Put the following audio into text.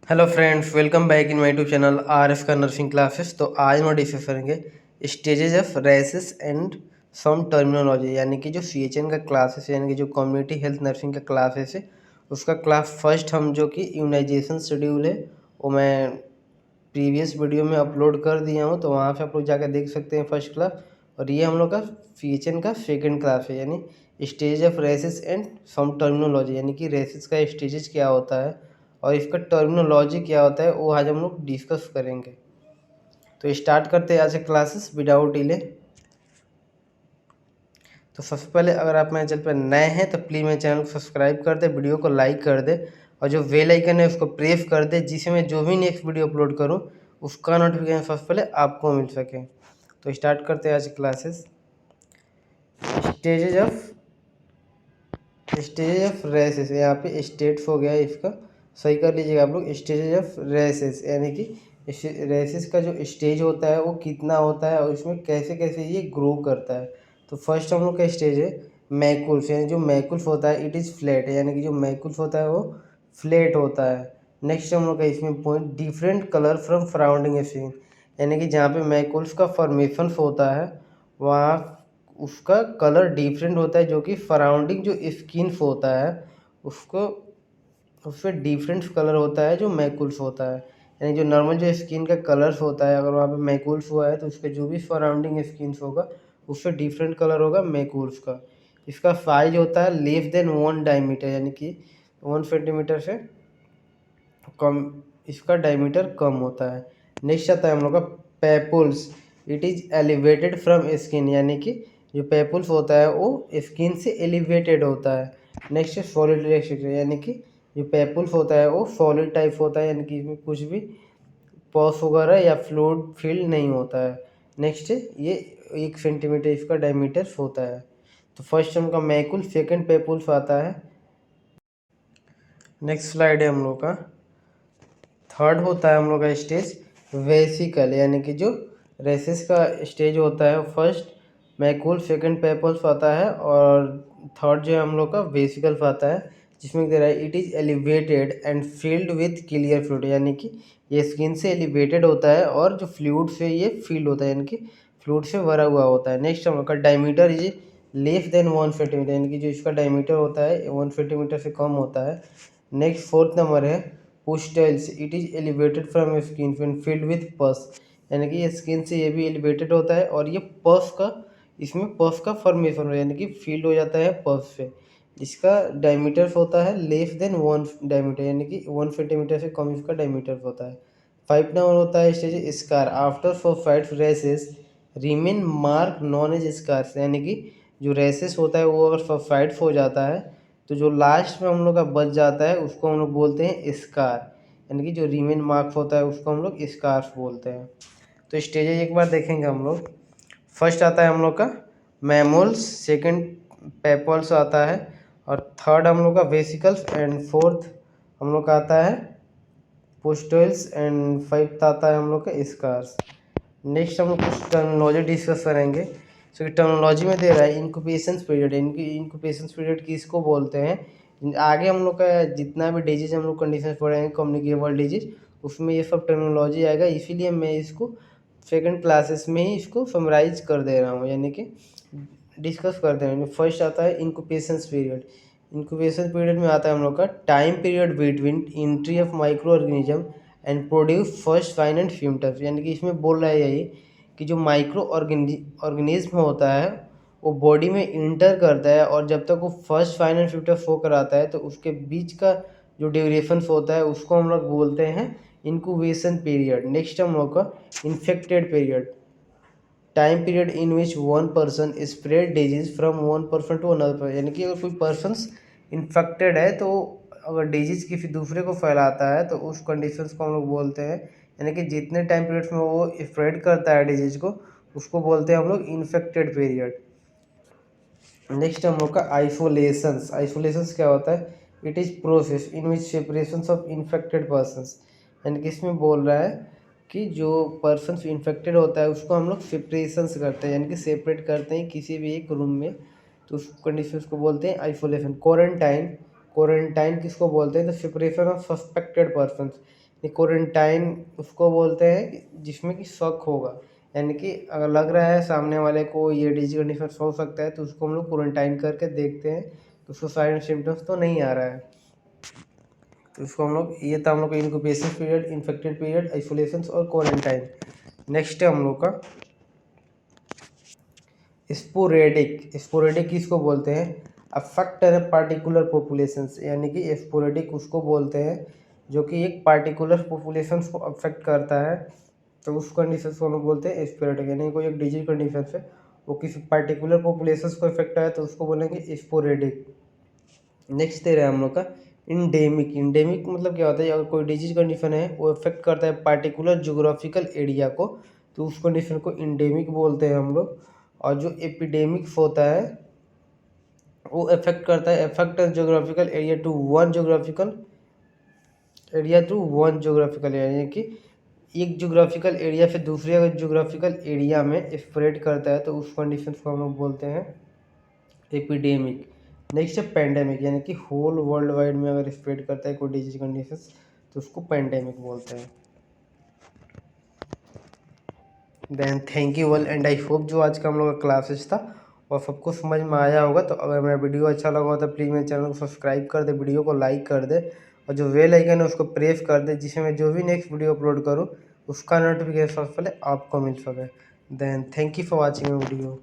Hello friends, welcome back in my YouTube channel R F का nursing classes. तो आज हम डिस्कस करेंगे stages of rashes and some terminology, यानी कि जो CHN का क्लासेस है, यानी कि जो कम्युनिटी हेल्थ नर्सिंग का क्लासेस है, उसका क्लास फर्स्ट हम जो कि इम्यूनाइजेशन शेड्यूल है वो मैं प्रीवियस वीडियो में अपलोड कर दिया हूँ, तो वहाँ से आप लोग जाकर देख सकते हैं फर्स्ट क्लास। और ये हम लोग का CHN का सेकेंड क्लास है, यानी stage of rashes and some terminology, यानी कि रेसिस का स्टेजेस क्या होता है और इसका टर्मिनोलॉजी क्या होता है वो आज हम लोग डिस्कस करेंगे। तो स्टार्ट करते हैं आज से क्लासेस विदाउट डिले। तो सबसे पहले अगर आप मेरे चैनल पर नए हैं तो प्लीज़ मेरे चैनल को सब्सक्राइब कर दे, वीडियो को लाइक कर दे और जो बेल आइकन है उसको प्रेस कर दे, जिससे मैं जो भी नेक्स्ट वीडियो अपलोड करूँ उसका नोटिफिकेशन सबसे पहले आपको मिल सके। तो स्टार्ट करते हैं आज क्लासेस। स्टेजेस ऑफ रेसेस, यहाँ पे स्टेट्स हो गया है, इसका सही कर लीजिएगा आप लोग। स्टेजेस ऑफ रेसेस यानी कि रेसेस का जो स्टेज होता है वो कितना होता है और इसमें कैसे कैसे ये ग्रो करता है। तो फर्स्ट हम लोग का स्टेज है मैकुल्स, यानी जो मैकुल्स होता है इट इज़ फ्लैट, यानी कि जो मैकुल्स होता है वो फ्लैट होता है। नेक्स्ट हम लोग का इसमें point different colour from surrounding skin, यानी कि जहाँ पे मैकुल्स का फॉर्मेशन होता है वहाँ उसका कलर डिफरेंट होता है, जो कि सराउंडिंग जो स्किन होता है उसको उससे डिफरेंट कलर होता है जो मैकुल्स होता है। यानी जो नॉर्मल जो स्किन का कलर्स होता है, अगर वहाँ पे मैकुल्स हुआ है तो उसके जो भी सराउंडिंग स्किन होगा उससे डिफरेंट कलर होगा मैकुल्स का। इसका साइज होता है लेस देन 1 डायमीटर, यानी कि 1 सेंटीमीटर से कम इसका डायमीटर कम होता है। नेक्स्ट आता है हम लोग का papules, it is elevated from skin, यानी कि जो पेपुल्स होता है वो स्किन से एलिवेटेड होता है। नेक्स्ट है सॉलिड रेस्ट्रिक्शन, यानी कि जो पेपुल्स होता है वो सॉलिड टाइप होता है, यानी कि इसमें कुछ भी पॉस वगैरह या फ्लूइड फील नहीं होता है। नेक्स्ट है ये 1 सेंटीमीटर इसका डायमीटर होता है। तो फर्स्ट उनका मैकुल, सेकेंड पेपुल्स आता है। नेक्स्ट स्लाइड है हम लोग का थर्ड होता है हम लोग का स्टेज वेसिकल, यानी कि जो रेसिस का स्टेज होता है फर्स्ट मैकुल, सेकंड पेपल्स आता है और थर्ड जो है हम लोग का वेसिकल आता है, जिसमें दे रहा है it is elevated and filled with clear fluid, यानी कि ये स्किन से एलिवेटेड होता है और जो फ्लूइड से ये फील्ड होता है, यानी कि फ्लूइड से भरा हुआ होता है। नेक्स्ट हम लोग का diameter is less than 1 centimetre, यानी कि जो इसका डायमीटर होता है 1 सेंटीमीटर से कम होता है। नेक्स्ट फोर्थ नंबर है pustules, it is elevated from skin when filled with pus, यानी कि ये स्किन से ये भी एलिवेटेड होता है और ये पस का इसमें पस का फॉर्मेशन हो, यानी कि फील्ड हो जाता है पस से। इसका डायमीटर होता है लेस देन 1 डायमीटर, यानी कि 1 सेंटीमीटर से कम इसका डायमीटर होता है। 5 नंबर होता है stage scar after phosphide rashes remain mark known as scars, यानी कि जो रेसेस होता है वो अगर फॉस्फाइड हो जाता है तो जो लास्ट में हम लोग का बच जाता है उसको हम लोग बोलते हैं स्कार, यानी कि जो रिमेन मार्क्स होता है उसको हम लोग स्कार्स बोलते हैं। तो स्टेजेस एक बार देखेंगे हम लोग। फर्स्ट आता है हम लोग का मैमल्स, सेकंड पेपल्स आता है और थर्ड हम लोग का वेसिकल्स एंड फोर्थ हम लोग का आता है पुस्टल्स एंड फिफ्थ आता है हम लोग का स्कार्स। नेक्स्ट हम लोग कुछ टर्मिनोलॉजी डिस्कस करेंगे। सो टर्मिनोलॉजी में दे रहा है इंक्यूबेशन पीरियड, इनकी इंक्यूबेशन पीरियड किसको बोलते हैं। आगे हम लोग का जितना भी डिजीज हम लोग कंडीशन पढ़ेंगे कम्युनिकेबल डिजीज, उसमें ये सब टर्मिनोलॉजी आएगा, इसीलिए मैं इसको सेकंड क्लासेस में ही इसको समराइज कर दे रहा हूँ, यानी कि डिस्कस करते हैं। फर्स्ट आता है इंक्यूबेशन पीरियड। इंक्यूबेशन पीरियड में आता है हम लोग का time period between entry of micro organism and produce first sign and symptoms, यानी कि इसमें बोल रहा है यही कि जो माइक्रो ऑर्गेनिज्म होता है वो बॉडी में इंटर करता है और जब तक वो first sign and symptoms show कराता है तो उसके बीच का जो ड्यूरेशन होता है उसको हम लोग बोलते हैं इंक्यूबेशन पीरियड। नेक्स्ट हम लोग का infected period, time period in which one person spread disease from one person to another, यानी कि अगर कोई पर्सनस इन्फेक्टेड है तो अगर डिजीज किसी दूसरे को फैलाता है तो उस कंडीशंस को हम लोग बोलते हैं, यानी कि जितने टाइम पीरियड्स में वो स्प्रेड करता है डिजीज को उसको बोलते हैं हम लोग इन्फेक्टेड पीरियड। नेक्स्ट हम लोग का आइसोलेशंस। आइसोलेशंस क्या होता है, it is process in which separation of infected persons, यानी कि इसमें बोल रहा है कि जो पर्सन इन्फेक्टेड होता है उसको हम लोग सेपरेशंस करते हैं, यानी कि सेपरेट करते हैं किसी भी एक रूम में, तो उस कंडीशन को बोलते हैं आइसोलेशन। क्वारंटाइन, क्वारंटाइन किसको बोलते हैं, the separation of suspected person, quarantine उसको बोलते हैं जिसमें कि शक होगा, यानी कि अगर लग रहा है सामने वाले को ये डिजीज कंडीशन हो सकता है तो उसको हम लोग क्वारंटाइन करके देखते हैं तो उसको साइड एंड सिम्टम्स तो नहीं आ रहा है। तो उसको हम लोग, ये था हम लोग का incubation period, infected period, isolation और क्वारंटाइन। नेक्स्ट है हम लोग का स्पोरेडिक। स्पोरेडिक किसको बोलते हैं? अफेक्ट पार्टिकुलर पॉपुलेशंस, यानी कि स्पोरेडिक उसको बोलते हैं जो कि एक पार्टिकुलर पॉपुलेशंस को अफेक्ट करता है, तो उस कंडीशन को हम लोग बोलते हैं स्पोरेडिक। यानी कोई एक डिजीज कंडीशन से वो किसी पार्टिकुलर पॉपुलेशंस को इफेक्ट आया तो उसको बोलेंगे स्पोरेडिक। नेक्स्ट दे रहे हैं हम लोग का इंडेमिक। इंडेमिक मतलब क्या होता है? अगर कोई डिजीज कंडीशन है वो इफेक्ट करता है पार्टिकुलर जोग्राफिकल एरिया को तो उस कंडीशन को इंडेमिक बोलते हैं हम लोग। और जो एपिडेमिक्स होता है वो इफेक्ट करता है affect geographical area to one geographical area, यानी कि एक जोग्राफिकल एरिया से दूसरे जोग्राफिकल एरिया में स्प्रेड करता है तो उस कंडीशन को हम लोग बोलते हैं एपिडेमिक। नेक्स्ट है पेंडेमिक, यानी कि होल वर्ल्ड वाइड में अगर स्प्रेड करता है कोई डिजीज कंडीशन तो उसको पेंडेमिक बोलते हैं। Then thank you well and I hope जो आज का हम लोग का क्लासेस था और सबको समझ में आया होगा। तो अगर मेरा वीडियो अच्छा लगा हो तो प्लीज़ मेरे चैनल को सब्सक्राइब कर दे, वीडियो को लाइक कर दे और जो बेल आइकन है उसको प्रेस कर दे जिससे मैं जो भी नेक्स्ट वीडियो अपलोड करूँ उसका नोटिफिकेशन सबसे पहले आपको मिल सके। Then thank you for watching video.